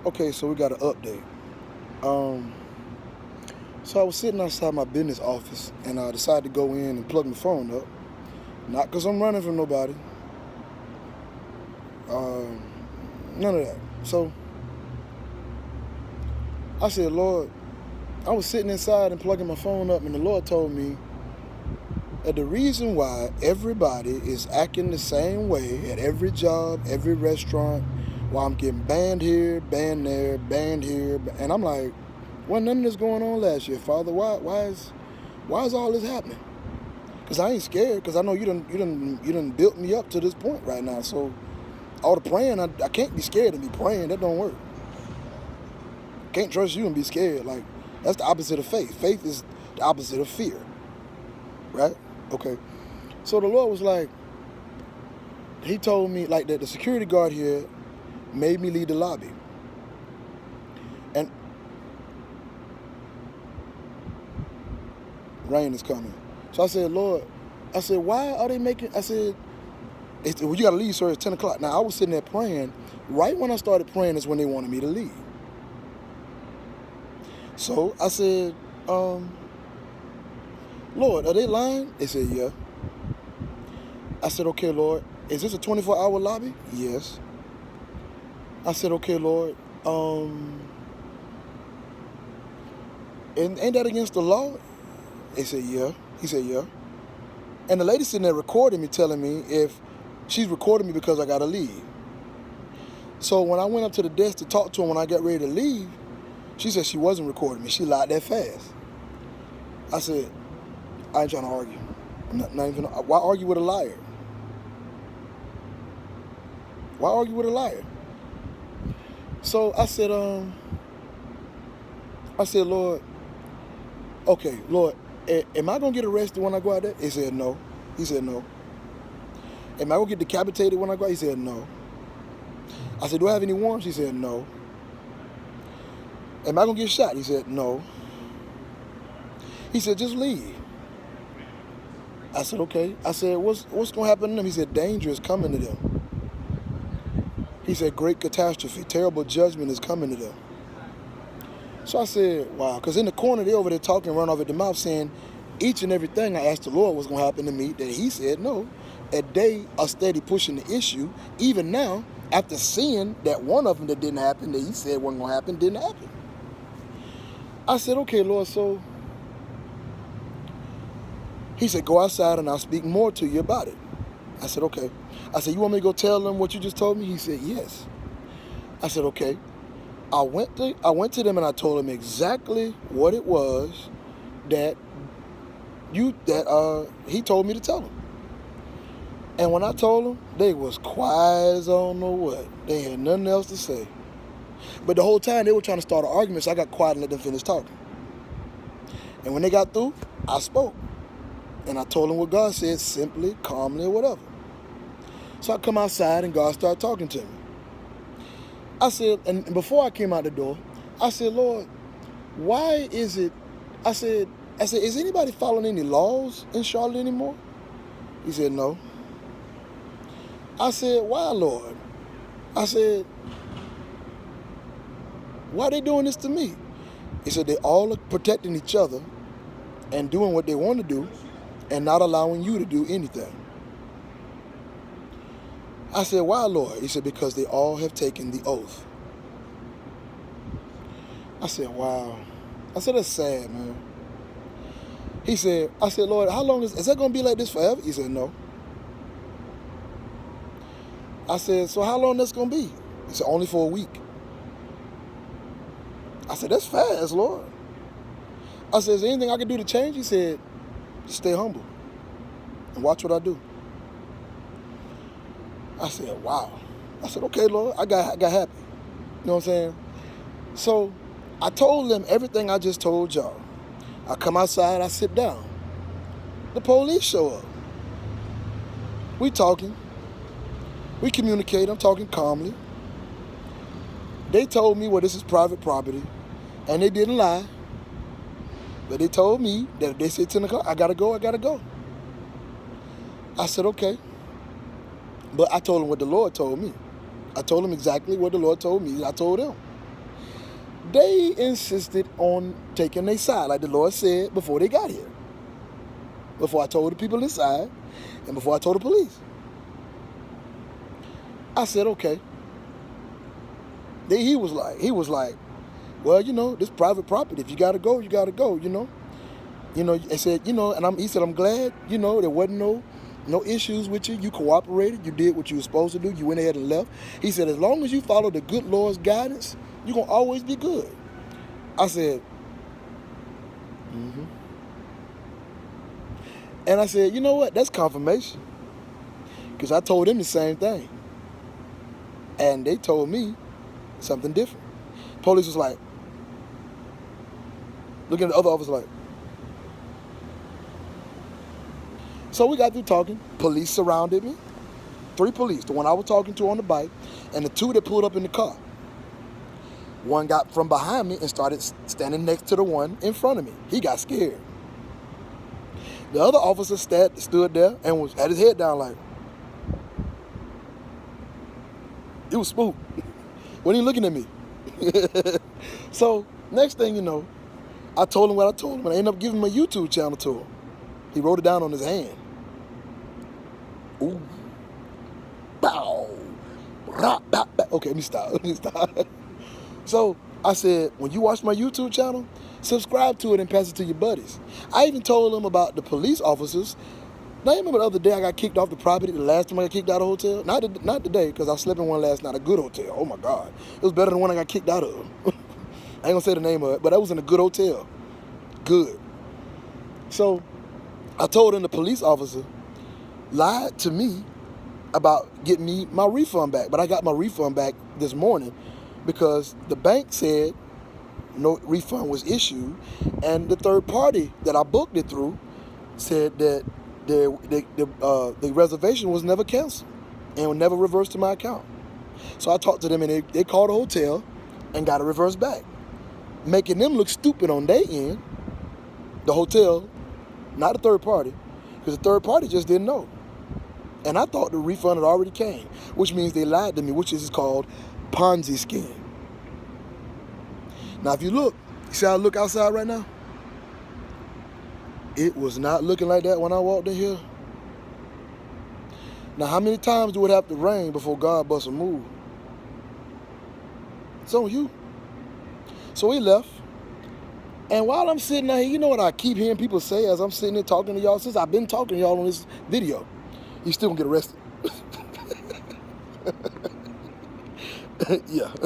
Okay, so we got an update. Um, so I was sitting outside my business office, and I decided to go in and plug my phone up. Not because I'm running from nobody. Um, None of that. So I said, Lord, I was sitting inside and plugging my phone up, and the Lord told me that the reason why everybody is acting the same way at every job, every restaurant, why I'm getting banned here, banned there, banned here, and I'm like, well, none of this going on last year, Father. Why is all this happening? Because I ain't scared, because I know you done built me up to this point right now. So all the praying, I can't be scared and be praying. That don't work. Can't trust you and be scared. Like, that's the opposite of faith. Faith is the opposite of fear, right? Okay. So the Lord was like, he told me like that the security guard here made me leave the lobby. And rain is coming. So I said, Lord, I said, why are they making, I said, well, you got to leave, sir, it's 10 o'clock. Now, I was sitting there praying. Right when I started praying is when they wanted me to leave. So I said, Lord, are they lying? They said, yeah. I said, okay, Lord, is this a 24-hour lobby? Yes. I said, okay, Lord, ain't that against the law? They said, yeah. He said, yeah. And the lady sitting there recording me, telling me if she's recording me because I got to leave. So when I went up to the desk to talk to her when I got ready to leave, she said she wasn't recording me. She lied that fast. I said, I ain't trying to argue. Not even, why argue with a liar? Why argue with a liar? So I said, Lord, okay, Lord, am I going to get arrested when I go out there? He said, no. He said, no. Am I going to get decapitated when I go out? He said, no. I said, do I have any warrants? He said, no. Am I going to get shot? He said, no. He said, just leave. I said, okay. I said, what's going to happen to them? He said, danger is coming to them. He said, great catastrophe, terrible judgment is coming to them. So I said, wow, because in the corner, they over there talking, run off at the mouth, saying each and everything I asked the Lord was going to happen to me, that he said no. And they are steady pushing the issue. Even now, after seeing that one of them that didn't happen, that he said wasn't going to happen, didn't happen. I said, okay, Lord, so he said, go outside and I'll speak more to you about it. I said, okay. I said, you want me to go tell them what you just told me? He said, yes. I said, okay. I went to them and I told them exactly what it was that he told me to tell them. And when I told them, they was quiet as I don't know what. They had nothing else to say. But the whole time they were trying to start an argument, so I got quiet and let them finish talking. And when they got through, I spoke. And I told them what God said, simply, calmly, or whatever. So I come outside and God started talking to me. I said, and before I came out the door, I said, Lord, why is it, I said, is anybody following any laws in Charlotte anymore? He said, no. I said, why, Lord? I said, why are they doing this to me? He said, they all are protecting each other and doing what they want to do and not allowing you to do anything. I said, why, Lord? He said, because they all have taken the oath. I said, wow. I said, that's sad, man. He said, I said, Lord, how long is that going to be like this forever? He said, no. I said, so how long that's going to be? He said, only for a week. I said, that's fast, Lord. I said, is there anything I can do to change? He said, stay humble and watch what I do. I said, wow. I said, okay, Lord. I got happy. You know what I'm saying? So I told them everything I just told y'all. I come outside, I sit down. The police show up. We talking. We communicate. I'm talking calmly. They told me, well, this is private property. And they didn't lie. But they told me that if they said 10 o'clock, I gotta go. I said, okay. But I told them what the Lord told me. I told them exactly what the Lord told me. I told them. They insisted on taking their side, like the Lord said before they got here. Before I told the people inside, and before I told the police. I said, okay. Then he was like, well, you know, this private property. If you gotta go, you gotta go, you know. I said, you know, and he said, I'm glad, you know, there wasn't no issues with you. You cooperated. You did what you were supposed to do. You went ahead and left. He said, as long as you follow the good Lord's guidance, you're going to always be good. I said, mm-hmm. And I said, you know what? That's confirmation. Because I told them the same thing. And they told me something different. Police was like, looking at the other officer like. So we got through talking. Police surrounded me. 3 police, the one I was talking to on the bike, and the 2 that pulled up in the car. One got from behind me and started standing next to the one in front of me. He got scared. The other officer stood there and had his head down like, he was spooked. Wasn't even looking at me. So, next thing you know, I told him what I told him, and I ended up giving him a YouTube channel to him. He wrote it down on his hand. Ooh. Bow. Okay, let me stop. So I said, when you watch my YouTube channel, subscribe to it and pass it to your buddies. I even told them about the police officers. Now, you remember the other day I got kicked off the property, the last time I got kicked out of a hotel? Not today, because I slept in one last night, a good hotel. Oh, my God. It was better than the one I got kicked out of. I ain't going to say the name of it, but that was in a good hotel. Good. So I told him the police officer lied to me about getting me my refund back. But I got my refund back this morning because the bank said no refund was issued, and the third party that I booked it through said that the reservation was never canceled and was never reversed to my account. So I talked to them, and they called the hotel and got it reversed back, making them look stupid on their end, the hotel, not the third party, because the third party just didn't know. And I thought the refund had already came, which means they lied to me, which is called Ponzi scheme. Now, if you look, see how I look outside right now? It was not looking like that when I walked in here. Now, how many times do it have to rain before God busts a move? It's on you. So we left. And while I'm sitting there, you know what I keep hearing people say as I'm sitting there talking to y'all? Since I've been talking to y'all on this video, you still gonna get arrested. Yeah.